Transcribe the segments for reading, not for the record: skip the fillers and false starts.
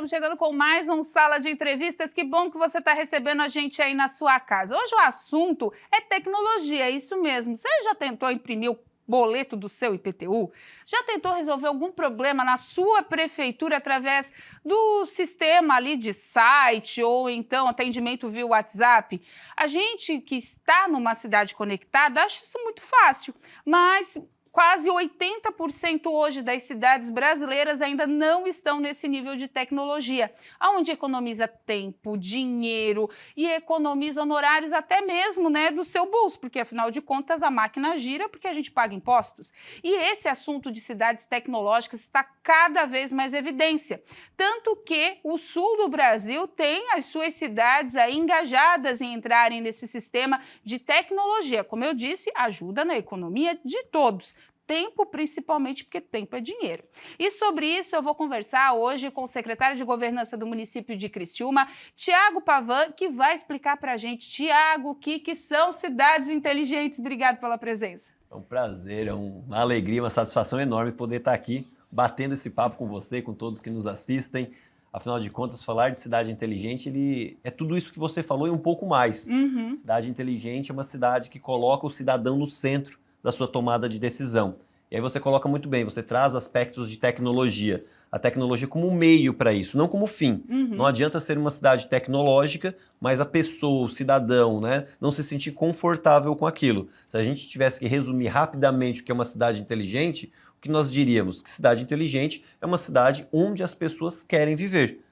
estamos chegando com mais um Sala de Entrevistas. Que bom que você está recebendo a gente aí na sua casa. Hoje o assunto é tecnologia, é isso mesmo. Você já tentou imprimir o boleto do seu IPTU? Já tentou resolver algum problema na sua prefeitura através do sistema ali de site ou então atendimento via WhatsApp? A gente que está numa cidade conectada acha isso muito fácil, mas quase 80% hoje das cidades brasileiras ainda não estão nesse nível de tecnologia, onde economiza tempo, dinheiro e economiza honorários até mesmo, né, do seu bolso, porque afinal de contas a máquina gira porque a gente paga impostos. E esse assunto de cidades tecnológicas está cada vez mais evidência, tanto que o sul do Brasil tem as suas cidades aí engajadas em entrarem nesse sistema de tecnologia. Como eu disse, ajuda na economia de todos. Tempo, principalmente, porque tempo é dinheiro. E sobre isso eu vou conversar hoje com o secretário de Governança do município de Criciúma, Tiago Pavan, que vai explicar para a gente, Tiago, o que são cidades inteligentes. Obrigado pela presença. É um prazer, é uma alegria, uma satisfação enorme poder estar aqui batendo esse papo com você, com todos que nos assistem. Afinal de contas, falar de cidade inteligente é tudo isso que você falou e um pouco mais. Cidade inteligente é uma cidade que coloca o cidadão no centro da sua tomada de decisão. E aí você coloca muito bem, você traz aspectos de tecnologia. A tecnologia como um meio para isso, não como fim. Não adianta ser uma cidade tecnológica, mas a pessoa, o cidadão, né, não se sentir confortável com aquilo. Se a gente tivesse que resumir rapidamente o que é uma cidade inteligente, o que nós diríamos? Que cidade inteligente é uma cidade onde as pessoas querem viver,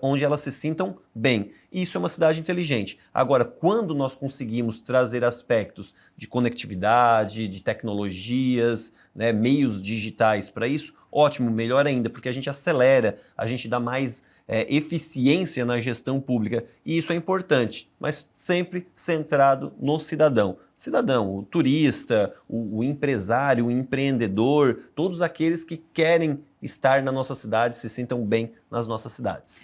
onde elas se sintam bem. Isso é uma cidade inteligente. Agora, quando nós conseguimos trazer aspectos de conectividade, de tecnologias, né, meios digitais para isso, ótimo, melhor ainda, porque a gente acelera, a gente dá mais eficiência na gestão pública. E isso é importante, mas sempre centrado no cidadão. Cidadão, o turista, o empresário, o empreendedor, todos aqueles que querem estar na nossa cidade, se sintam bem nas nossas cidades.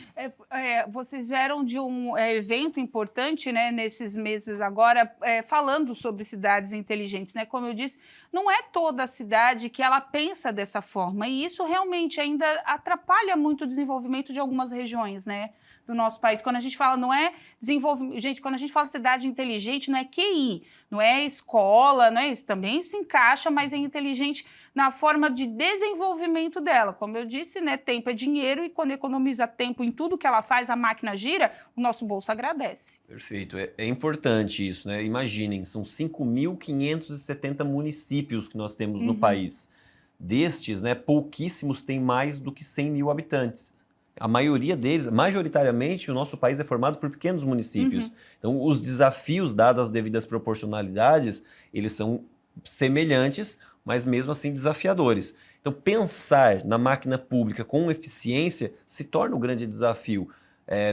Vocês vieram de um evento importante, né, nesses meses agora, falando sobre cidades inteligentes, né? Como eu disse, não é toda cidade que ela pensa dessa forma, e isso realmente ainda atrapalha muito o desenvolvimento de algumas regiões, né, do nosso país. Quando a gente fala, não é desenvolvimento, gente, quando a gente fala cidade inteligente, não é QI, não é escola, não é isso, também se encaixa, mas é inteligente na forma de desenvolvimento dela. Como eu disse, né, tempo é dinheiro, e quando economiza tempo em tudo que ela faz, a máquina gira, o nosso bolso agradece. Perfeito, é importante isso, né? Imaginem, são 5.570 municípios que nós temos no país. Destes, né, pouquíssimos têm mais do que 100 mil habitantes. A maioria deles, majoritariamente, o nosso país é formado por pequenos municípios. Então, os desafios, dadas as devidas proporcionalidades, eles são semelhantes, mas mesmo assim desafiadores. Então, pensar na máquina pública com eficiência se torna um grande desafio.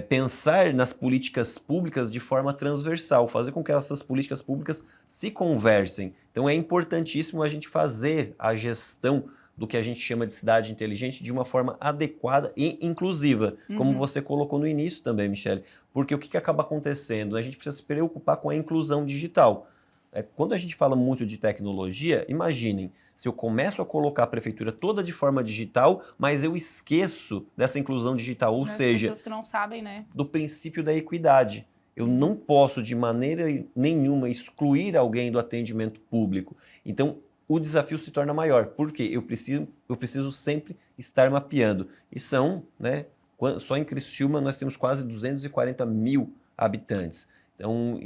Pensar nas políticas públicas de forma transversal, fazer com que essas políticas públicas se conversem. Então, é importantíssimo a gente fazer a gestão do que a gente chama de cidade inteligente de uma forma adequada e inclusiva, como você colocou no início também, Michele. Porque o que acaba acontecendo? A gente precisa se preocupar com a inclusão digital. Quando a gente fala muito de tecnologia, imaginem, se eu começo a colocar a prefeitura toda de forma digital, mas eu esqueço dessa inclusão digital, ou seja, pessoas que não sabem, né, do princípio da equidade. Eu não posso de maneira nenhuma excluir alguém do atendimento público. Então, o desafio se torna maior. Por quê? Eu preciso sempre estar mapeando. E são, né, só em Criciúma nós temos quase 240 mil habitantes. Então,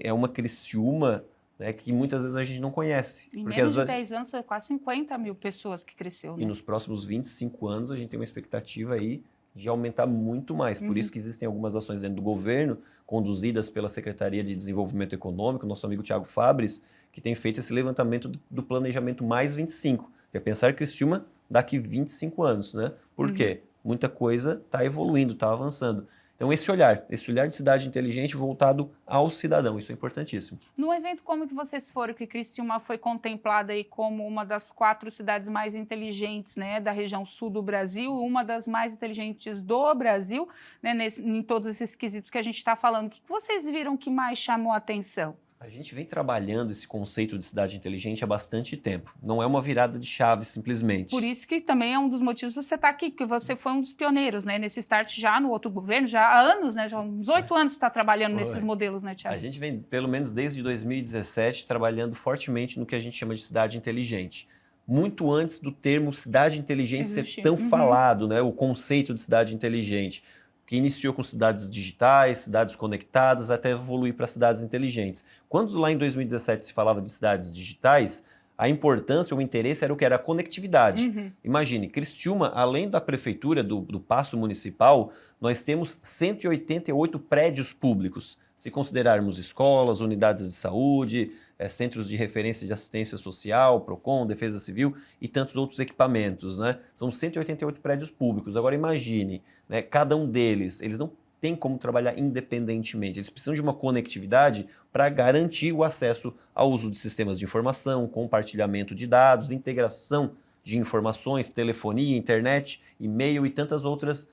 é uma Criciúma, né, que muitas vezes a gente não conhece. Em menos de 10 anos, são quase 50 mil pessoas que cresceu, né? E nos próximos 25 anos a gente tem uma expectativa aí de aumentar muito mais. Por isso que existem algumas ações dentro do governo, conduzidas pela Secretaria de Desenvolvimento Econômico, nosso amigo Thiago Fabris, que tem feito esse levantamento do planejamento mais 25, que é pensar Criciúma daqui 25 anos, né? Por quê? Muita coisa está evoluindo, está avançando. Então, esse olhar de cidade inteligente voltado ao cidadão, isso é importantíssimo. No evento como que vocês foram, que Criciúma foi contemplada aí como uma das 4 cidades mais inteligentes, né, da região sul do Brasil, uma das mais inteligentes do Brasil, né, em todos esses quesitos que a gente está falando, o que vocês viram que mais chamou a atenção? A gente vem trabalhando esse conceito de cidade inteligente há bastante tempo. Não é uma virada de chave simplesmente. Por isso que também é um dos motivos de você estar aqui, porque você foi um dos pioneiros, né, nesse start já no outro governo, já há anos, né, já há uns 8 anos você está trabalhando nesses modelos, né, A Thiago? gente vem, pelo menos desde 2017, trabalhando fortemente no que a gente chama de cidade inteligente. Muito antes do termo cidade inteligente ser tão falado, né? O conceito de cidade inteligente, que iniciou com cidades digitais, cidades conectadas, até evoluir para cidades inteligentes. Quando lá em 2017 se falava de cidades digitais, a importância, o interesse era o que era a conectividade. Imagine, Criciúma, além da prefeitura, do Paço Municipal, nós temos 188 prédios públicos. Se considerarmos escolas, unidades de saúde, centros de referência de assistência social, PROCON, Defesa Civil e tantos outros equipamentos, né? São 188 prédios públicos. Agora imagine, né, cada um deles, eles não têm como trabalhar independentemente, eles precisam de uma conectividade para garantir o acesso ao uso de sistemas de informação, compartilhamento de dados, integração de informações, telefonia, internet, e-mail e tantas outras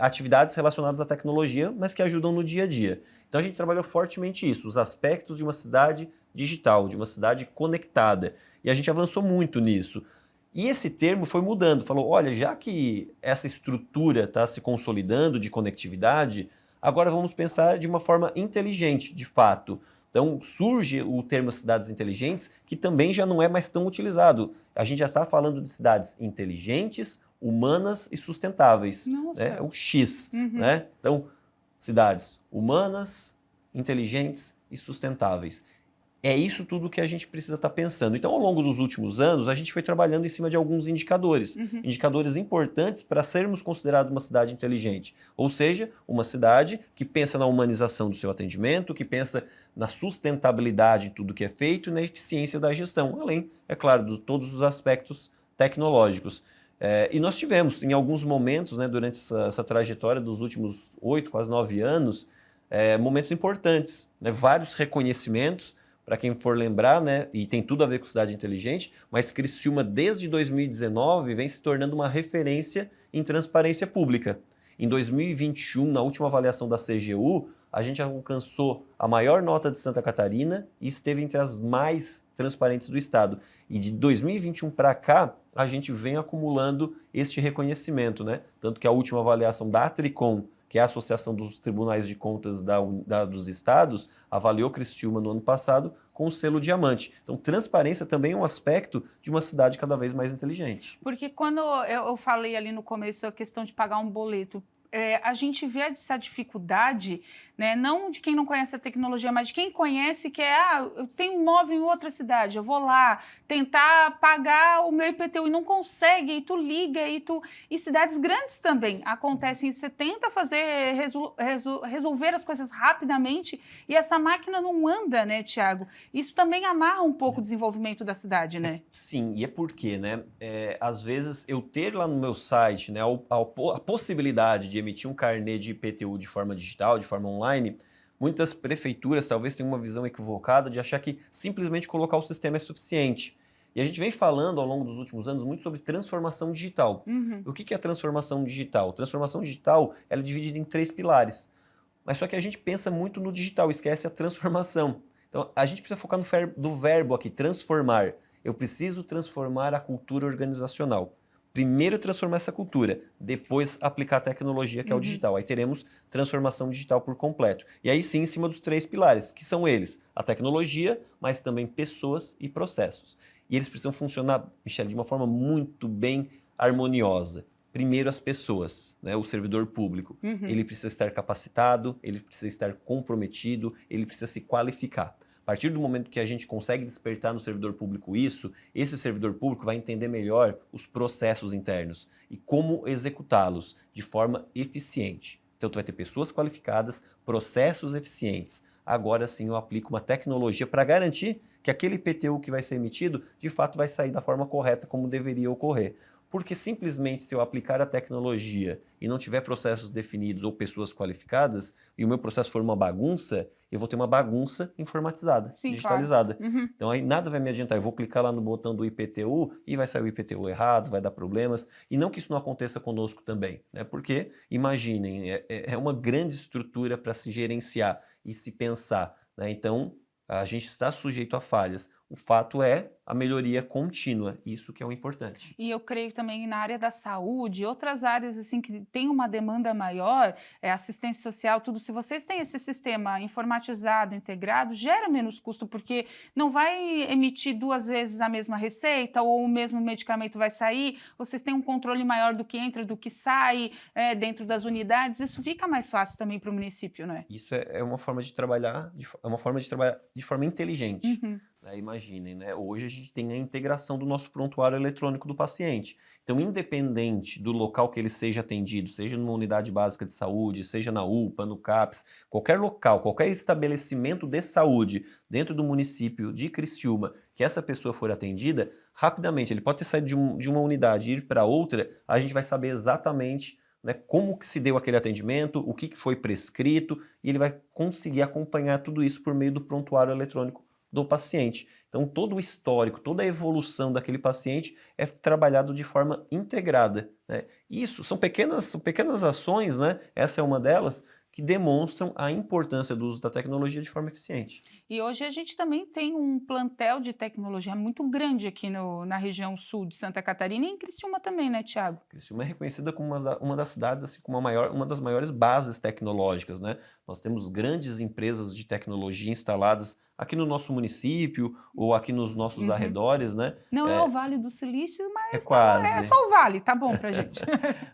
atividades relacionadas à tecnologia, mas que ajudam no dia a dia. Então a gente trabalhou fortemente isso, os aspectos de uma cidade digital, de uma cidade conectada. E a gente avançou muito nisso. E esse termo foi mudando, falou, olha, já que essa estrutura está se consolidando de conectividade, agora vamos pensar de uma forma inteligente, de fato. Então surge o termo cidades inteligentes, que também já não é mais tão utilizado. A gente já está falando de cidades inteligentes, humanas e sustentáveis. Nossa. Né? É o X. Né? Então, cidades humanas, inteligentes e sustentáveis. É isso tudo que a gente precisa estar pensando. Então, ao longo dos últimos anos, a gente foi trabalhando em cima de alguns indicadores. Indicadores importantes para sermos considerados uma cidade inteligente. Ou seja, uma cidade que pensa na humanização do seu atendimento, que pensa na sustentabilidade de tudo que é feito e na eficiência da gestão. Além, é claro, de todos os aspectos tecnológicos. E nós tivemos, em alguns momentos, né, durante essa trajetória dos últimos 8, quase 9 anos, momentos importantes, né, vários reconhecimentos. Para quem for lembrar, né, e tem tudo a ver com cidade inteligente, mas Criciúma, desde 2019, vem se tornando uma referência em transparência pública. Em 2021, na última avaliação da CGU, a gente alcançou a maior nota de Santa Catarina e esteve entre as mais transparentes do estado. E de 2021 para cá, a gente vem acumulando este reconhecimento, né? Tanto que a última avaliação da Tricom, que é a Associação dos Tribunais de Contas dos Estados, avaliou Criciúma no ano passado com o selo diamante. Então, transparência também é um aspecto de uma cidade cada vez mais inteligente. Porque quando eu falei ali no começo a questão de pagar um boleto, a gente vê essa dificuldade, né, não de quem não conhece a tecnologia, mas de quem conhece, que eu tenho um imóvel em outra cidade, eu vou lá tentar pagar o meu IPTU e não consegue, e tu liga, e cidades grandes também acontecem, você tenta resolver as coisas rapidamente e essa máquina não anda, né, Thiago? Isso também amarra um pouco o desenvolvimento da cidade, né? Sim, e é porque, né, às vezes eu ter lá no meu site, né, a possibilidade de emitir um carnê de IPTU de forma digital, de forma online, muitas prefeituras talvez tenham uma visão equivocada de achar que simplesmente colocar o sistema é suficiente. E a gente vem falando ao longo dos últimos anos muito sobre transformação digital. O que é transformação digital? Transformação digital ela é dividida em 3 pilares. Mas só que a gente pensa muito no digital, esquece a transformação. Então a gente precisa focar no verbo aqui, transformar. Eu preciso transformar a cultura organizacional. Primeiro transformar essa cultura, depois aplicar a tecnologia, que é o digital. Aí teremos transformação digital por completo. E aí sim, em cima dos 3 pilares, que são eles, a tecnologia, mas também pessoas e processos. E eles precisam funcionar, Michele, de uma forma muito bem harmoniosa. Primeiro as pessoas, né? O servidor público. Ele precisa estar capacitado, ele precisa estar comprometido, ele precisa se qualificar. A partir do momento que a gente consegue despertar no servidor público isso, esse servidor público vai entender melhor os processos internos e como executá-los de forma eficiente. Então, tu vai ter pessoas qualificadas, processos eficientes. Agora sim eu aplico uma tecnologia para garantir que aquele IPTU que vai ser emitido, de fato vai sair da forma correta como deveria ocorrer. Porque simplesmente se eu aplicar a tecnologia e não tiver processos definidos ou pessoas qualificadas, e o meu processo for uma bagunça, eu vou ter uma bagunça informatizada, Sim, digitalizada. claro. Então aí nada vai me adiantar, eu vou clicar lá no botão do IPTU e vai sair o IPTU errado, vai dar problemas. E não que isso não aconteça conosco também, né? Porque, imaginem, é uma grande estrutura para se gerenciar e se pensar, né? Então, A gente está sujeito a falhas. O fato é a melhoria contínua, isso que é o importante. E eu creio também na área da saúde, outras áreas assim que tem uma demanda maior, assistência social, tudo. Se vocês têm esse sistema informatizado, integrado, gera menos custo, porque não vai emitir 2 vezes a mesma receita ou o mesmo medicamento vai sair. Vocês têm um controle maior do que entra, do que sai, dentro das unidades. Isso fica mais fácil também para o município, não é? Isso é uma forma de trabalhar, é uma forma de trabalhar de forma inteligente. Uhum. Imaginem, né? Hoje a gente tem a integração do nosso prontuário eletrônico do paciente. Então, independente do local que ele seja atendido, seja numa unidade básica de saúde, seja na UPA, no CAPS, qualquer local, qualquer estabelecimento de saúde dentro do município de Criciúma que essa pessoa for atendida, rapidamente, ele pode ter saído de uma unidade e ir para outra, a gente vai saber exatamente, né, como que se deu aquele atendimento, o que foi prescrito, e ele vai conseguir acompanhar tudo isso por meio do prontuário eletrônico do paciente. Então, todo o histórico, toda a evolução daquele paciente é trabalhado de forma integrada, né? Isso são pequenas ações, né? Essa é uma delas, que demonstram a importância do uso da tecnologia de forma eficiente. E hoje a gente também tem um plantel de tecnologia muito grande aqui na região sul de Santa Catarina e em Criciúma também, né, Tiago? Criciúma é reconhecida como uma das cidades assim, como uma das maiores bases tecnológicas, né? Nós temos grandes empresas de tecnologia instaladas aqui no nosso município ou aqui nos nossos arredores, né? Não é o Vale do Silício, É mas é quase. só o Vale, tá bom pra gente.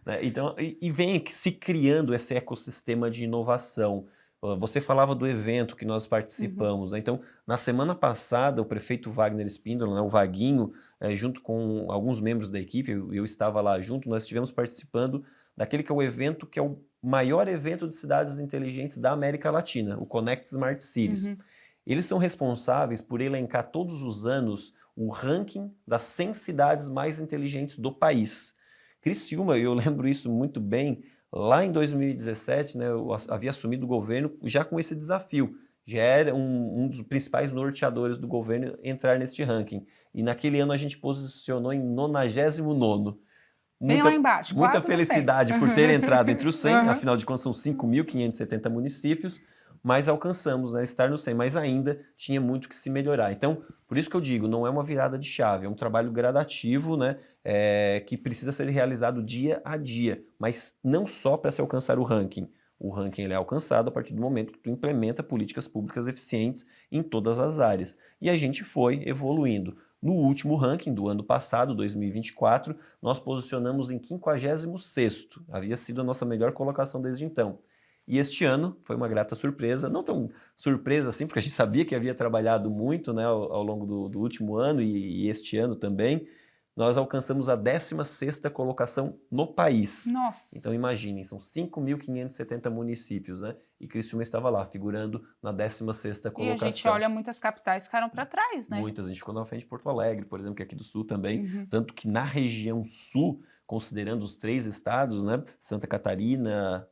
Né? Então, e vem se criando esse ecossistema de inovação. Você falava do evento que nós participamos, né? Então, na semana passada, o prefeito Wagner Espíndola, né, o Vaguinho, junto com alguns membros da equipe, eu estava lá junto, nós estivemos participando daquele que é o evento que é o maior evento de cidades inteligentes da América Latina, o Connect Smart Cities. Uhum. Eles são responsáveis por elencar todos os anos o ranking das 100 cidades mais inteligentes do país. Criciúma, eu lembro isso muito bem, lá em 2017, né, eu havia assumido o governo já com esse desafio. Já era um dos principais norteadores do governo entrar neste ranking. E naquele ano a gente posicionou em 99º. Bem lá embaixo, Muita quase no 100. felicidade por ter entrado entre os 100, Uhum. afinal de contas são 5.570 municípios, mas alcançamos, né, estar no 100, mas ainda tinha muito que se melhorar. Então, por isso que eu digo, não é uma virada de chave, é um trabalho gradativo, né, que precisa ser realizado dia a dia, mas não só para se alcançar o ranking. O ranking ele é alcançado a partir do momento que tu implementa políticas públicas eficientes em todas as áreas. E a gente foi evoluindo. No último ranking do ano passado, 2024, nós posicionamos em 56º. Havia sido a nossa melhor colocação desde então. E este ano foi uma grata surpresa, não tão surpresa assim, porque a gente sabia que havia trabalhado muito, né, ao longo do último ano e este ano também. Nós alcançamos a 16ª colocação no país. Nossa. Então imaginem, são 5.570 municípios, né? E Criciúma estava lá, figurando na 16ª colocação. E a gente olha, muitas capitais ficaram para trás, né? Muitas, a gente ficou na frente de Porto Alegre, por exemplo, que é aqui do sul também. Uhum. Tanto que na região sul, considerando os 3 estados, né? Santa Catarina,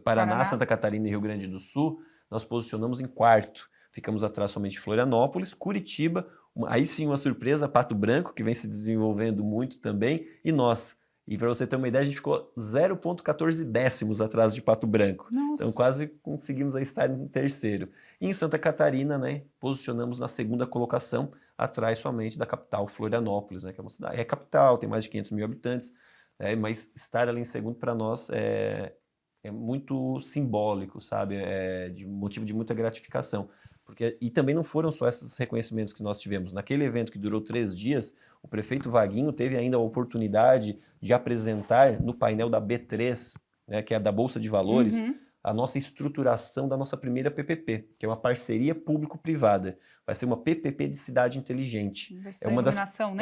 Paraná, Santa Catarina e Rio Grande do Sul, nós posicionamos em 4º. Ficamos atrás somente de Florianópolis, Curitiba, aí sim uma surpresa, Pato Branco, que vem se desenvolvendo muito também, e nós. E para você ter uma ideia, a gente ficou 0,14 décimos atrás de Pato Branco. Nossa. Então quase conseguimos aí estar em 3º. E em Santa Catarina, né, posicionamos na 2ª colocação, atrás somente da capital, Florianópolis, né, que é uma cidade, é capital, tem mais de 500 mil habitantes, mas estar ali em 2º para nós é muito simbólico, sabe? É de motivo de muita gratificação. E também não foram só esses reconhecimentos que nós tivemos. Naquele evento que durou 3 dias, o prefeito Vaguinho teve ainda a oportunidade de apresentar no painel da B3, né, que é da Bolsa de Valores, a nossa estruturação da nossa primeira PPP, que é uma parceria público-privada. Vai ser uma PPP de cidade inteligente. É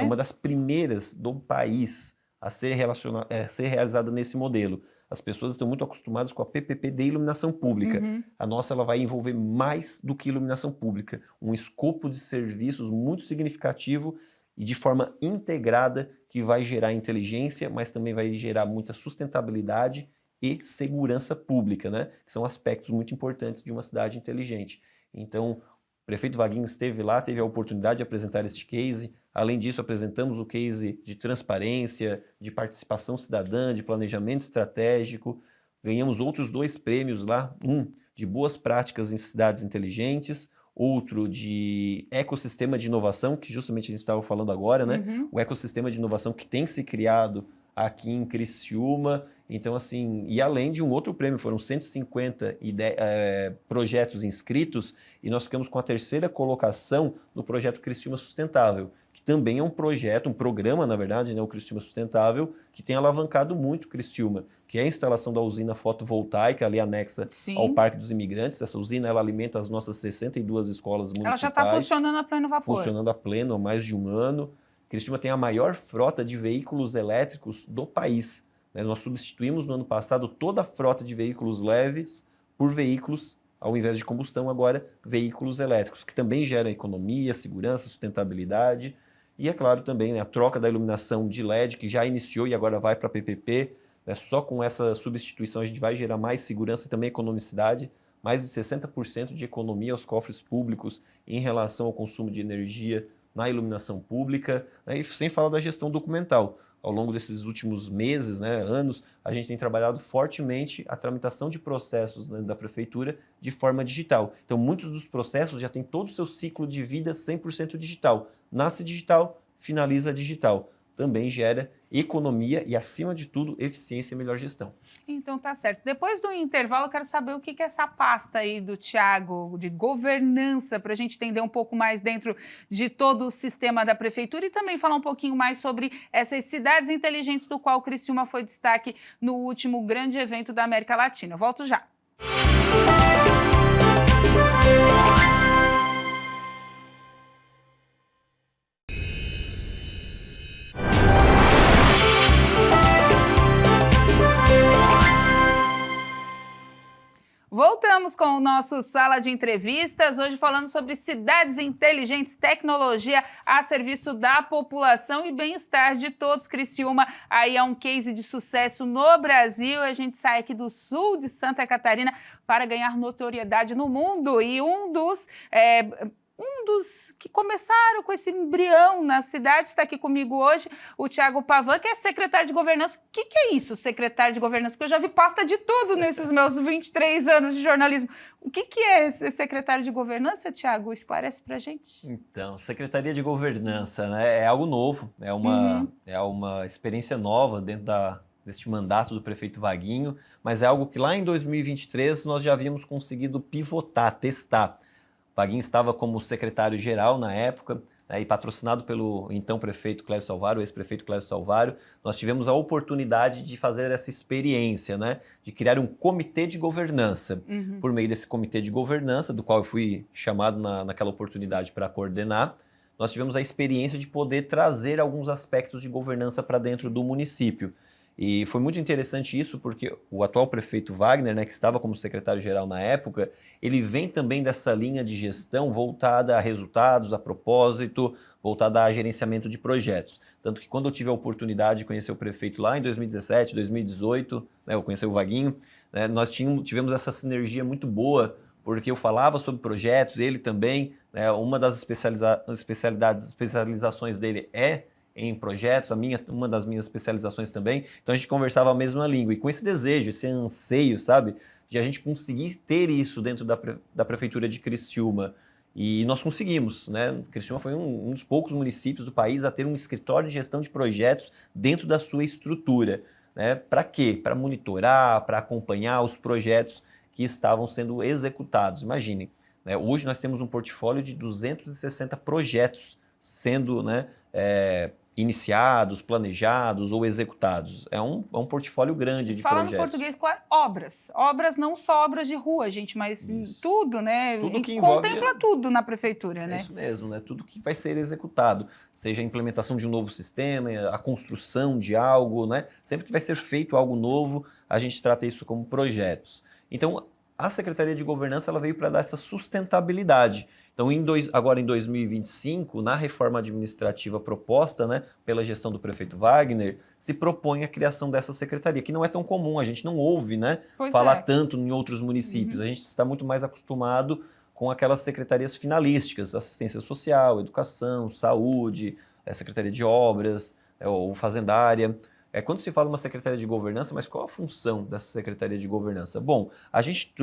uma das primeiras do país a ser realizada nesse modelo. As pessoas estão muito acostumadas com a PPP de iluminação pública. A nossa ela vai envolver mais do que iluminação pública, um escopo de serviços muito significativo e de forma integrada que vai gerar inteligência, mas também vai gerar muita sustentabilidade e segurança pública, né? Que são aspectos muito importantes de uma cidade inteligente. Então, o prefeito Vaguinho esteve lá, teve a oportunidade de apresentar este case. Além disso, apresentamos o case de transparência, de participação cidadã, de planejamento estratégico. Ganhamos outros 2 prêmios lá, um de boas práticas em cidades inteligentes, outro de ecossistema de inovação, que justamente a gente estava falando agora, né? Uhum. O ecossistema de inovação que tem se criado aqui em Criciúma. Então, assim, e além de um outro prêmio, foram 150 projetos inscritos e nós ficamos com a terceira colocação no projeto Criciúma Sustentável, que também é um projeto, um programa, na verdade, né, o Criciúma Sustentável, que tem alavancado muito Criciúma, que é a instalação da usina fotovoltaica ali anexa ao Sim. Parque dos Imigrantes. Essa usina, ela alimenta as nossas 62 escolas Ela municipais. já está funcionando a pleno vapor. Funcionando a pleno há mais de um ano. Criciúma tem a maior frota de veículos elétricos do país. Nós substituímos no ano passado toda a frota de veículos leves por veículos, ao invés de combustão, agora veículos elétricos, que também geram economia, segurança, sustentabilidade. E é claro também, né, a troca da iluminação de LED, que já iniciou e agora vai para PPP. Né, só com essa substituição a gente vai gerar mais segurança e também economicidade, mais de 60% de economia aos cofres públicos em relação ao consumo de energia na iluminação pública, né, e sem falar da gestão documental. Ao longo desses últimos meses, né, anos, a gente tem trabalhado fortemente a tramitação de processos, né, da prefeitura de forma digital. Então, muitos dos processos já têm todo o seu ciclo de vida 100% digital. Nasce digital, finaliza digital. Também gera economia e, acima de tudo, eficiência e melhor gestão. Então tá certo. Depois do intervalo, eu quero saber o que é essa pasta aí do Thiago de governança, para a gente entender um pouco mais dentro de todo o sistema da prefeitura e também falar um pouquinho mais sobre essas cidades inteligentes do qual o Criciúma foi destaque no último grande evento da América Latina. Eu volto já. Voltamos com o nosso Sala de Entrevistas, hoje falando sobre cidades inteligentes, tecnologia a serviço da população e bem-estar de todos. Criciúma aí é um case de sucesso no Brasil. A gente sai aqui do sul de Santa Catarina para ganhar notoriedade no mundo e um dos que começaram com esse embrião na cidade está aqui comigo hoje, o Thiago Pavan, que é secretário de governança. O que é isso, secretário de governança? Porque eu já vi pasta de tudo nesses meus 23 anos de jornalismo. O que é ser secretário de governança, Thiago? Esclarece para a gente. Então, Secretaria de Governança, né, é algo novo, é uma experiência nova dentro deste mandato do prefeito Vaguinho, mas é algo que lá em 2023 nós já havíamos conseguido pivotar, testar. Vaguinho estava como secretário-geral na época, né, e patrocinado pelo então prefeito Clécio Salvário, ex-prefeito Clécio Salvário, nós tivemos a oportunidade de fazer essa experiência, né, de criar um comitê de governança. Por meio desse comitê de governança, do qual eu fui chamado naquela oportunidade para coordenar, nós tivemos a experiência de poder trazer alguns aspectos de governança para dentro do município. E foi muito interessante isso, porque o atual prefeito Wagner, né, que estava como secretário-geral na época, ele vem também dessa linha de gestão voltada a resultados, a propósito, voltada a gerenciamento de projetos. Tanto que quando eu tive a oportunidade de conhecer o prefeito lá em 2017, 2018, né, eu conheci o Vaguinho, né, nós tivemos essa sinergia muito boa, porque eu falava sobre projetos, ele também, né, uma das especializações dele é em projetos, uma das minhas especializações também, então a gente conversava a mesma língua, e com esse desejo, esse anseio, sabe, de a gente conseguir ter isso dentro da prefeitura de Criciúma, e nós conseguimos, né, Criciúma foi um dos poucos municípios do país a ter um escritório de gestão de projetos dentro da sua estrutura, né, para quê? Para monitorar, para acompanhar os projetos que estavam sendo executados. Imaginem, né, hoje nós temos um portfólio de 260 projetos sendo, né, iniciados, planejados ou executados. É um portfólio grande de projetos. Fala no português, claro, obras. Obras não só obras de rua, gente, mas isso. Tudo, né? Tudo que contempla tudo na prefeitura, né? É isso mesmo, né? Tudo que vai ser executado, seja a implementação de um novo sistema, a construção de algo, né? Sempre que vai ser feito algo novo, a gente trata isso como projetos. Então, a Secretaria de Governança ela veio para dar essa sustentabilidade. Então, agora em 2025, na reforma administrativa proposta, né, pela gestão do prefeito Wagner, se propõe a criação dessa secretaria, que não é tão comum, a gente não ouve, né, falar tanto em outros municípios. A gente está muito mais acostumado com aquelas secretarias finalísticas, assistência social, educação, saúde, Secretaria de Obras, ou fazendária. Quando se fala uma secretaria de governança, mas qual a função dessa secretaria de governança? Bom, a gente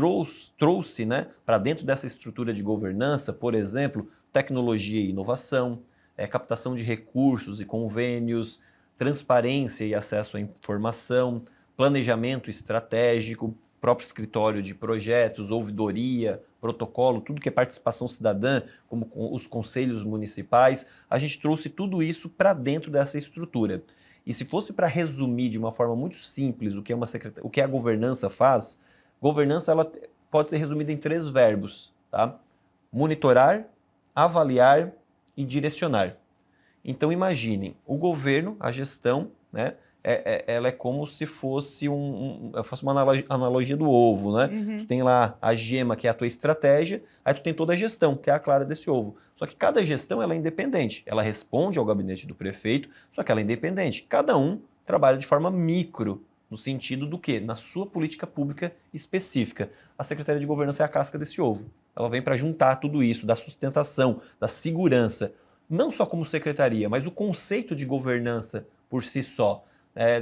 trouxe, né, para dentro dessa estrutura de governança, por exemplo, tecnologia e inovação, captação de recursos e convênios, transparência e acesso à informação, planejamento estratégico, próprio escritório de projetos, ouvidoria, protocolo, tudo que é participação cidadã, como os conselhos municipais, a gente trouxe tudo isso para dentro dessa estrutura. E se fosse para resumir de uma forma muito simples o que a governança faz, governança ela pode ser resumida em 3 verbos, tá? Monitorar, avaliar e direcionar. Então imaginem, o governo, a gestão, né, ela é como se fosse eu faço uma analogia do ovo, né? Uhum. Tu tem lá a gema, que é a tua estratégia, aí tu tem toda a gestão, que é a clara desse ovo. Só que cada gestão ela é independente, ela responde ao gabinete do prefeito, só que ela é independente. Cada um trabalha de forma micro, no sentido do quê? Na sua política pública específica. A Secretaria de Governança é a casca desse ovo. Ela vem para juntar tudo isso, da sustentação, da segurança, não só como secretaria, mas o conceito de governança por si só.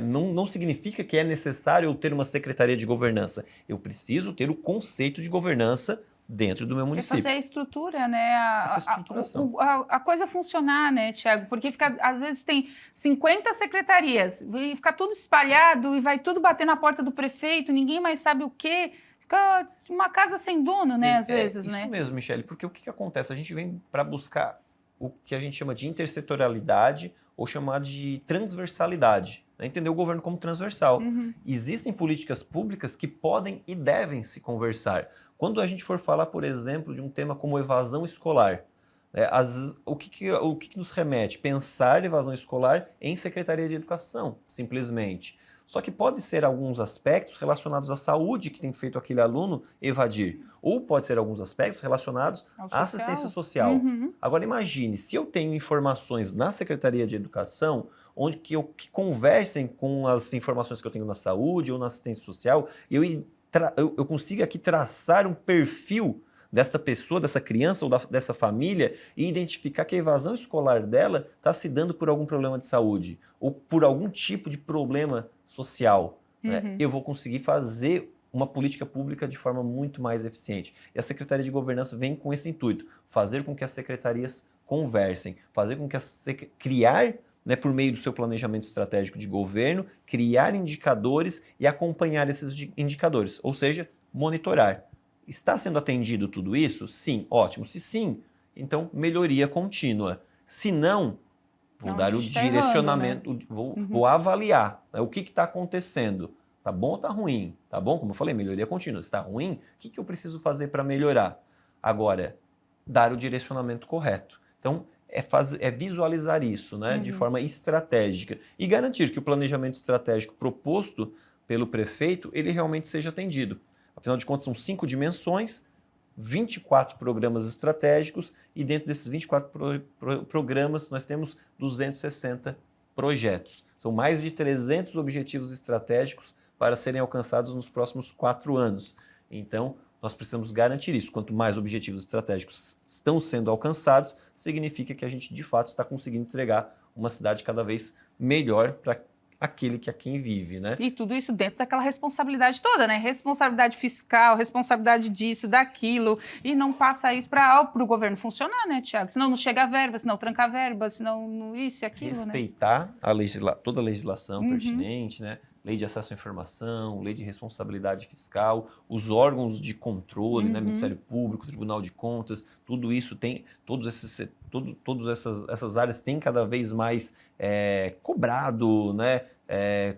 Não significa que é necessário eu ter uma secretaria de governança. Eu preciso ter o conceito de governança dentro do meu município. É fazer a estrutura, né? Essa estruturação. A coisa funcionar, né, Tiago? Porque às vezes tem 50 secretarias e fica tudo espalhado e vai tudo bater na porta do prefeito, ninguém mais sabe o quê. Fica uma casa sem dono, né, às vezes, né? Isso mesmo, Michele, porque o que acontece? A gente vem para buscar o que a gente chama de intersetorialidade ou chamado de transversalidade. Entender o governo como transversal. Uhum. Existem políticas públicas que podem e devem se conversar. Quando a gente for falar, por exemplo, de um tema como evasão escolar, o que nos remete? Pensar evasão escolar em Secretaria de Educação, simplesmente. Só que pode ser alguns aspectos relacionados à saúde que tem feito aquele aluno evadir. Ou pode ser alguns aspectos relacionados à assistência social. Uhum. Agora imagine, se eu tenho informações na Secretaria de Educação, onde que conversem com as informações que eu tenho na saúde ou na assistência social, eu consigo aqui traçar um perfil dessa pessoa, dessa criança ou dessa família e identificar que a evasão escolar dela está se dando por algum problema de saúde ou por algum tipo de problema social. Né? Eu vou conseguir fazer uma política pública de forma muito mais eficiente. E a Secretaria de Governança vem com esse intuito, fazer com que as secretarias conversem, fazer com que criar, né, por meio do seu planejamento estratégico de governo, criar indicadores e acompanhar esses indicadores, ou seja, monitorar. Está sendo atendido tudo isso? Sim, ótimo. Se sim, então melhoria contínua. Se não, vou dar o direcionamento, errando, né? Vou avaliar, né, o que está acontecendo. Tá bom ou tá ruim? Tá bom? Como eu falei, melhoria contínua. Se está ruim, o que eu preciso fazer para melhorar? Agora, dar o direcionamento correto. Então, é visualizar isso, né, de forma estratégica e garantir que o planejamento estratégico proposto pelo prefeito, ele realmente seja atendido. Afinal de contas, são 5 dimensões, 24 programas estratégicos e dentro desses 24 programas nós temos 260 projetos. São mais de 300 objetivos estratégicos para serem alcançados nos próximos 4 anos. Então, nós precisamos garantir isso. Quanto mais objetivos estratégicos estão sendo alcançados, significa que a gente, de fato, está conseguindo entregar uma cidade cada vez melhor para aquele que aqui vive, né? E tudo isso dentro daquela responsabilidade toda, né? Responsabilidade fiscal, responsabilidade disso, daquilo, e não passa isso para o governo funcionar, né, Tiago? Senão não chega a verba, senão tranca a verba, senão isso e aquilo, respeitar, né? Toda a legislação pertinente, né? Lei de acesso à informação, lei de responsabilidade fiscal, os órgãos de controle, né? Ministério Público, Tribunal de Contas, tudo isso tem, todas essas áreas têm cada vez mais cobrado, né?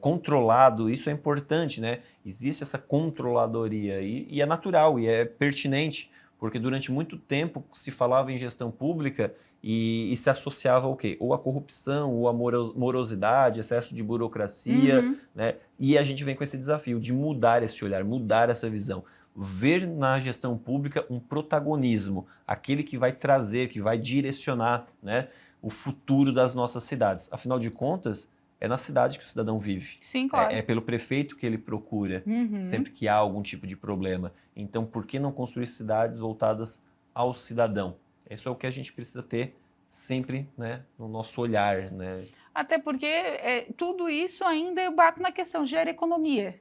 Controlado, isso é importante, né? Existe essa controladoria e é natural e é pertinente, porque durante muito tempo se falava em gestão pública e se associava ao quê? Ou a corrupção, ou a morosidade, excesso de burocracia, né? E a gente vem com esse desafio de mudar esse olhar, mudar essa visão. Ver na gestão pública um protagonismo, aquele que vai trazer, que vai direcionar, né, o futuro das nossas cidades. Afinal de contas, é na cidade que o cidadão vive. Sim, claro. É pelo prefeito que ele procura, sempre que há algum tipo de problema. Então, por que não construir cidades voltadas ao cidadão? Isso é o que a gente precisa ter sempre, né, no nosso olhar, né? Até porque tudo isso ainda eu bato na questão, gera economia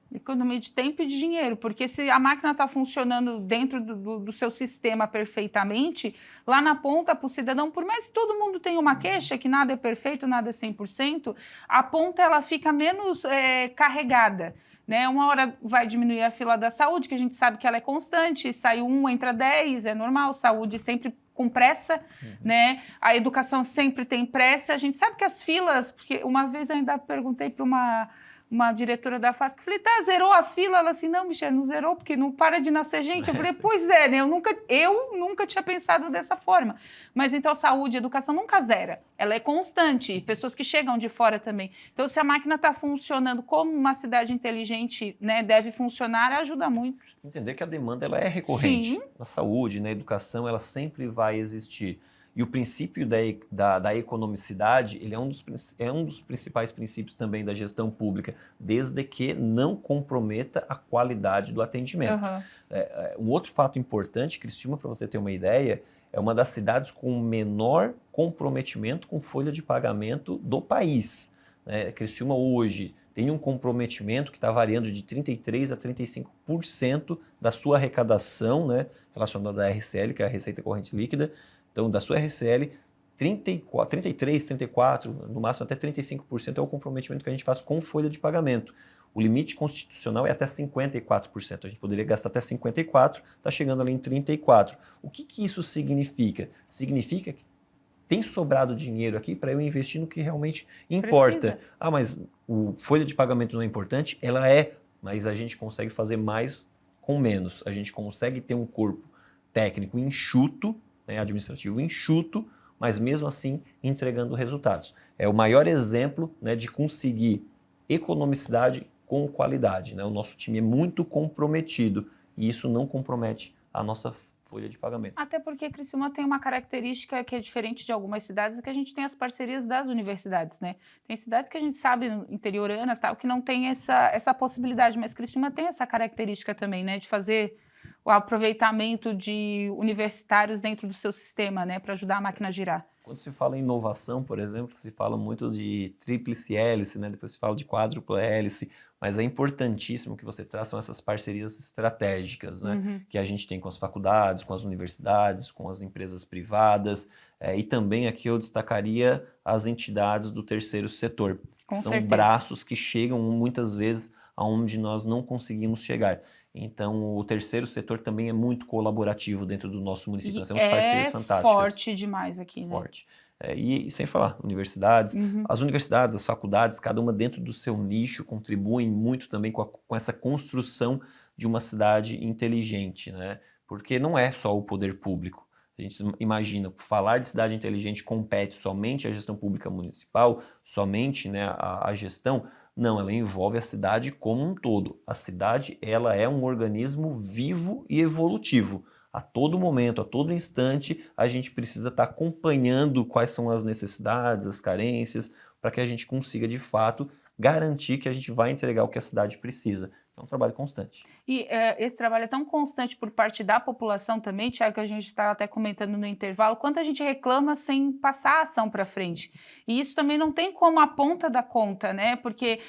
de tempo e de dinheiro, porque se a máquina está funcionando dentro do seu sistema perfeitamente, lá na ponta para o cidadão, por mais que todo mundo tenha uma queixa, que nada é perfeito, nada é 100%, a ponta ela fica menos carregada. Né? Uma hora vai diminuir a fila da saúde, que a gente sabe que ela é constante, sai 1, entra 10, é normal, saúde sempre com pressa, né? A educação sempre tem pressa. A gente sabe que as filas, porque uma vez eu ainda perguntei para uma diretora da FASC, falei, tá, zerou a fila? Ela assim, não, Michele, não zerou, porque não para de nascer gente. Eu falei, pois é, né? Eu nunca tinha pensado dessa forma. Mas então saúde, educação nunca zera. Ela é constante, pessoas que chegam de fora também. Então, se a máquina está funcionando como uma cidade inteligente, né, deve funcionar, ajuda muito. Entender que a demanda ela é recorrente. Sim. Na saúde, na educação, ela sempre vai existir. E o princípio da economicidade, ele é um dos principais princípios também da gestão pública, desde que não comprometa a qualidade do atendimento. Um outro fato importante, Criciúma, para você ter uma ideia, é uma das cidades com menor comprometimento com folha de pagamento do país. Criciúma hoje tem um comprometimento que está variando de 33% a 35% da sua arrecadação, né, relacionada à RCL, que é a Receita Corrente Líquida. Então, da sua RCL, 33%, 34%, no máximo até 35% é o comprometimento que a gente faz com folha de pagamento. O limite constitucional é até 54%. A gente poderia gastar até 54%, está chegando ali em 34%. O que isso significa? Significa que tem sobrado dinheiro aqui para eu investir no que realmente importa. Precisa. Ah, mas o folha de pagamento não é importante? Ela mas a gente consegue fazer mais com menos. A gente consegue ter um corpo técnico enxuto, administrativo enxuto, mas mesmo assim entregando resultados. É o maior exemplo, de conseguir economicidade com qualidade. O nosso time é muito comprometido e isso não compromete a nossa folha de pagamento. Até porque Criciúma tem uma característica que é diferente de algumas cidades, que a gente tem as parcerias das universidades, né? Tem cidades que a gente sabe, interioranas, tal, que não tem essa possibilidade, mas Criciúma tem essa característica também, né? De fazer o aproveitamento de universitários dentro do seu sistema, né? Para ajudar a máquina a girar. Quando se fala em inovação, por exemplo, se fala muito de tríplice hélice, depois se fala de quádrupla hélice, mas é importantíssimo que você traçam essas parcerias estratégicas, que a gente tem com as faculdades, com as universidades, com as empresas privadas, e também aqui eu destacaria as entidades do terceiro setor, que são braços que chegam muitas vezes aonde nós não conseguimos chegar. Então, o terceiro setor também é muito colaborativo dentro do nosso município. Nós temos parcerias fantásticas. Forte demais aqui, forte. E sem falar, universidades. As universidades, as faculdades, cada uma dentro do seu nicho, contribuem muito também com essa construção de uma cidade inteligente, Porque não é só o poder público. A gente imagina, falar de cidade inteligente compete somente à gestão pública municipal, somente a gestão. Não, ela envolve a cidade como um todo. A cidade, ela é um organismo vivo e evolutivo. A todo momento, a todo instante, a gente precisa estar acompanhando quais são as necessidades, as carências, para que a gente consiga, de fato, garantir que a gente vai entregar o que a cidade precisa. É um trabalho constante. E esse trabalho é tão constante por parte da população também, Thiago, que a gente estava até comentando no intervalo, quanto a gente reclama sem passar a ação para frente. E isso também não tem como a ponta da conta, né? Porque,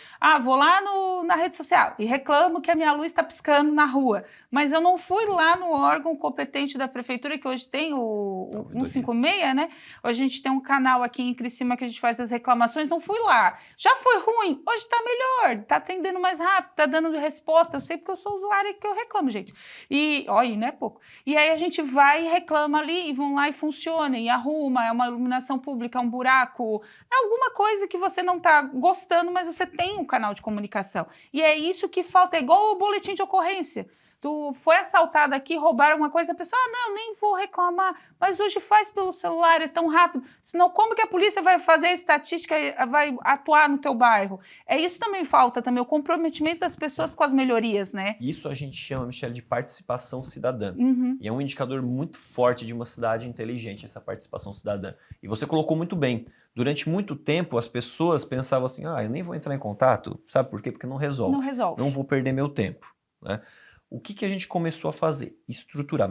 vou lá na rede social e reclamo que a minha luz está piscando na rua, mas eu não fui lá no órgão competente da prefeitura, que hoje tem o 156, né? Hoje a gente tem um canal aqui em Criciúma que a gente faz as reclamações, não fui lá. Já foi ruim, hoje está melhor, está atendendo mais rápido, está dando resposta, eu sei porque eu sou usuária que eu reclamo, gente. E, olha, não é pouco. E aí a gente vai e reclama ali, e vão lá e funciona, e arruma, é uma iluminação pública, é um buraco, é alguma coisa que você não está gostando, mas você tem um canal de comunicação. E é isso que falta, é igual o boletim de ocorrência. Tu foi assaltado aqui, roubaram uma coisa, a pessoa, não, nem vou reclamar, mas hoje faz pelo celular, é tão rápido, senão como que a polícia vai fazer a estatística, vai atuar no teu bairro? Isso também falta, também, o comprometimento das pessoas com as melhorias, né? Isso a gente chama, Michele, de participação cidadã. E é um indicador muito forte de uma cidade inteligente, essa participação cidadã. E você colocou muito bem, durante muito tempo as pessoas pensavam assim, eu nem vou entrar em contato, sabe por quê? Porque não resolve. Não resolve. Não vou perder meu tempo, O que a gente começou a fazer? Estruturar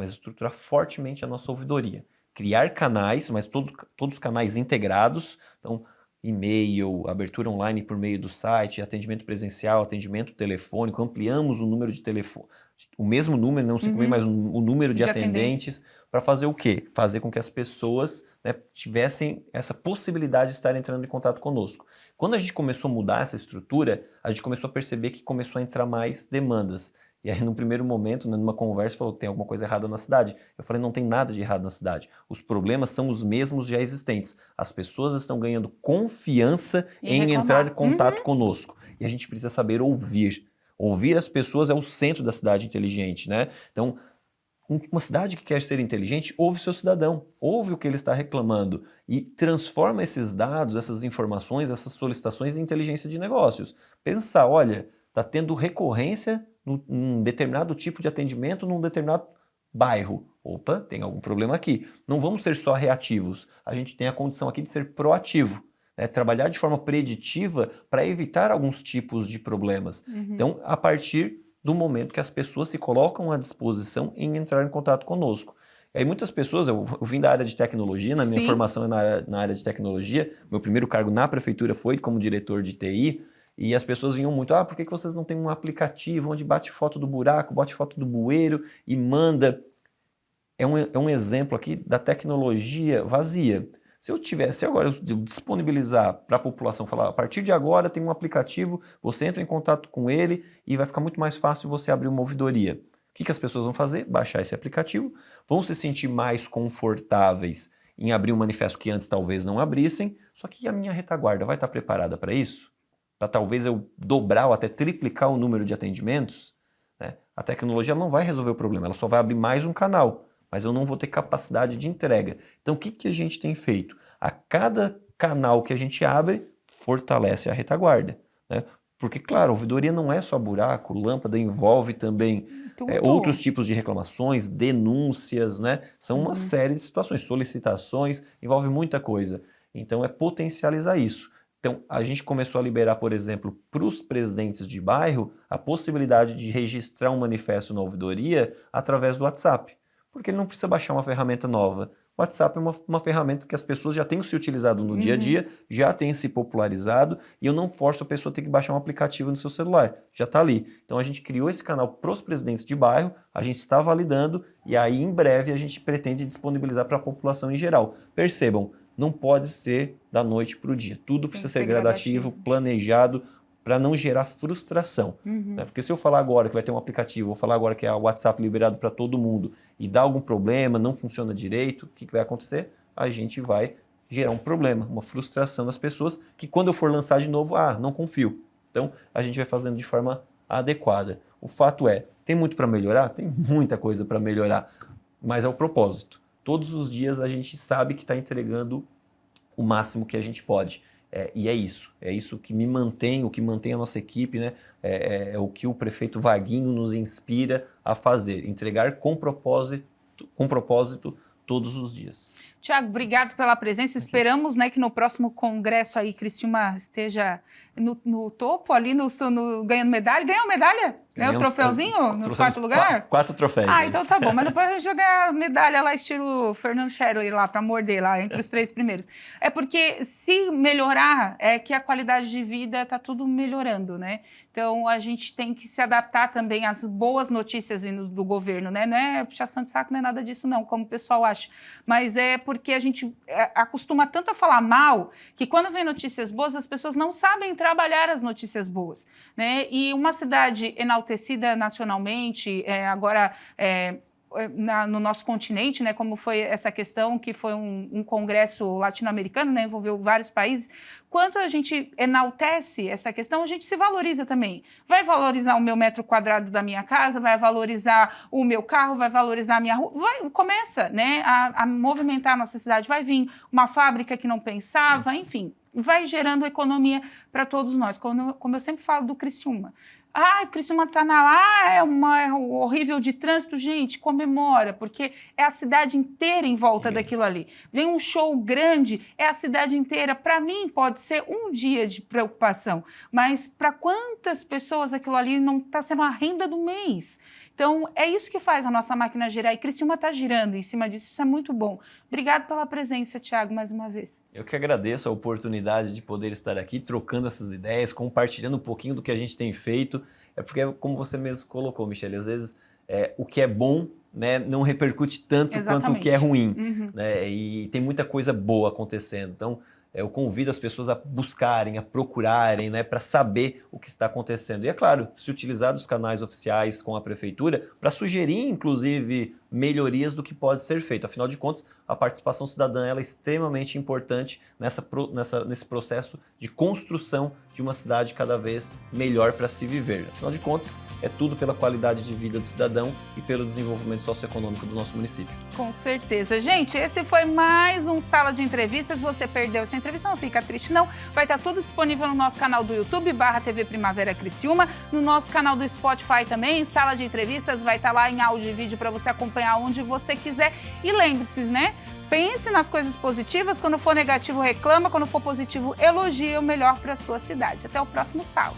fortemente a nossa ouvidoria. Criar canais, mas todos canais integrados. Então, e-mail, abertura online por meio do site, atendimento presencial, atendimento telefônico, ampliamos o número de telefone, o mesmo número, não 5.000, mas o número de atendentes, para fazer o quê? Fazer com que as pessoas, né, tivessem essa possibilidade de estar entrando em contato conosco. Quando a gente começou a mudar essa estrutura, a gente começou a perceber que começou a entrar mais demandas. E aí, num primeiro momento, né, numa conversa, falou, tem alguma coisa errada na cidade. Eu falei, não tem nada de errado na cidade. Os problemas são os mesmos já existentes. As pessoas estão ganhando confiança em entrar em contato conosco. E a gente precisa saber ouvir. Ouvir as pessoas é o centro da cidade inteligente, né? Então, uma cidade que quer ser inteligente, ouve seu cidadão, ouve o que ele está reclamando e transforma esses dados, essas informações, essas solicitações em inteligência de negócios. Pensa, olha, está tendo recorrência num determinado tipo de atendimento, num determinado bairro. Opa, tem algum problema aqui. Não vamos ser só reativos, a gente tem a condição aqui de ser proativo, né? Trabalhar de forma preditiva para evitar alguns tipos de problemas. Então, a partir do momento que as pessoas se colocam à disposição em entrar em contato conosco. E aí muitas pessoas, eu vim da área de tecnologia, na minha formação é na área de tecnologia, meu primeiro cargo na prefeitura foi como diretor de TI, e as pessoas vinham muito, por que vocês não têm um aplicativo onde bate foto do buraco, bate foto do bueiro e manda? É um exemplo aqui da tecnologia vazia. Se eu agora eu disponibilizar para a população, falar, a partir de agora tem um aplicativo, você entra em contato com ele e vai ficar muito mais fácil você abrir uma ouvidoria. O que as pessoas vão fazer? Baixar esse aplicativo, vão se sentir mais confortáveis em abrir um manifesto que antes talvez não abrissem, só que a minha retaguarda vai estar preparada para isso? Para talvez eu dobrar ou até triplicar o número de atendimentos? Né? A tecnologia não vai resolver o problema, ela só vai abrir mais um canal, mas eu não vou ter capacidade de entrega. Então, o que a gente tem feito? A cada canal que a gente abre, fortalece a retaguarda, né? Porque, claro, a ouvidoria não é só buraco, lâmpada, envolve também outros tipos de reclamações, denúncias, né? São uma série de situações, solicitações, envolve muita coisa. Então, é potencializar isso. Então, a gente começou a liberar, por exemplo, para os presidentes de bairro, a possibilidade de registrar um manifesto na ouvidoria através do WhatsApp. Porque ele não precisa baixar uma ferramenta nova. O WhatsApp é uma ferramenta que as pessoas já têm se utilizado no dia a dia, já têm se popularizado, e eu não forço a pessoa a ter que baixar um aplicativo no seu celular. Já está ali. Então a gente criou esse canal para os presidentes de bairro, a gente está validando, e aí em breve a gente pretende disponibilizar para a população em geral. Percebam, não pode ser da noite para o dia. Tudo precisa ser gradativo, planejado, para não gerar frustração. Né? Porque se eu falar agora que vai ter um aplicativo, vou falar agora que é o WhatsApp liberado para todo mundo e dá algum problema, não funciona direito, o que vai acontecer? A gente vai gerar um problema, uma frustração das pessoas que quando eu for lançar de novo, não confio. Então, a gente vai fazendo de forma adequada. O fato é, tem muito para melhorar? Tem muita coisa para melhorar, mas é o propósito. Todos os dias a gente sabe que está entregando o máximo que a gente pode. E é isso que me mantém, o que mantém a nossa equipe, né? É o que o prefeito Vaguinho nos inspira a fazer, entregar com propósito todos os dias. Tiago, obrigado pela presença. Esperamos, né, que no próximo congresso aí Criciúma esteja no topo, ali ganhando medalha. Ganhou medalha? Ganhou o troféuzinho no quarto lugar? 4 troféus. Então tá bom. Mas depois a gente vai ganhar medalha lá, estilo Fernando Scherer lá, para morder lá, entre os 3 primeiros. É porque se melhorar, é que a qualidade de vida tá tudo melhorando, né? Então a gente tem que se adaptar também às boas notícias vindo do governo, né? Não é puxação de saco, não é nada disso não, como o pessoal acha. Mas é porque a gente acostuma tanto a falar mal, que quando vem notícias boas, as pessoas não sabem trabalhar as notícias boas, né? E uma cidade enaltecida nacionalmente, agora no nosso continente, né, como foi essa questão, que foi um congresso latino-americano, né, envolveu vários países, quanto a gente enaltece essa questão, a gente se valoriza também. Vai valorizar o meu metro quadrado da minha casa, vai valorizar o meu carro, vai valorizar a minha rua, começa, né, a movimentar a nossa cidade, vai vir uma fábrica que não pensava, enfim, vai gerando economia para todos nós, como eu sempre falo do Criciúma. Ah, Criciúma está é horrível de trânsito. Gente, comemora, porque é a cidade inteira em volta daquilo ali. Vem um show grande, é a cidade inteira. Para mim, pode ser um dia de preocupação, mas para quantas pessoas aquilo ali não está sendo a renda do mês? Então, é isso que faz a nossa máquina girar, e Criciúma está girando em cima disso, isso é muito bom. Obrigado pela presença, Thiago, mais uma vez. Eu que agradeço a oportunidade de poder estar aqui, trocando essas ideias, compartilhando um pouquinho do que a gente tem feito. É porque, como você mesmo colocou, Michele, às vezes o que é bom, né, não repercute tanto quanto o que é ruim. Né, e tem muita coisa boa acontecendo. Então, eu convido as pessoas a buscarem, a procurarem, né, para saber o que está acontecendo. E é claro, se utilizar dos canais oficiais com a prefeitura para sugerir, inclusive, melhorias do que pode ser feito. Afinal de contas, a participação cidadã ela é extremamente importante nesse processo de construção de uma cidade cada vez melhor para se viver. Afinal de contas, é tudo pela qualidade de vida do cidadão e pelo desenvolvimento socioeconômico do nosso município. Com certeza. Gente, esse foi mais um Sala de Entrevistas. Você perdeu essa entrevista, não fica triste não. Vai estar tudo disponível no nosso canal do YouTube, /TV Primavera Criciúma, no nosso canal do Spotify também. Sala de Entrevistas vai estar lá em áudio e vídeo para você acompanhar onde você quiser. E lembre-se, né? Pense nas coisas positivas. Quando for negativo, reclama. Quando for positivo, elogia o melhor para a sua cidade. Até o próximo Sala.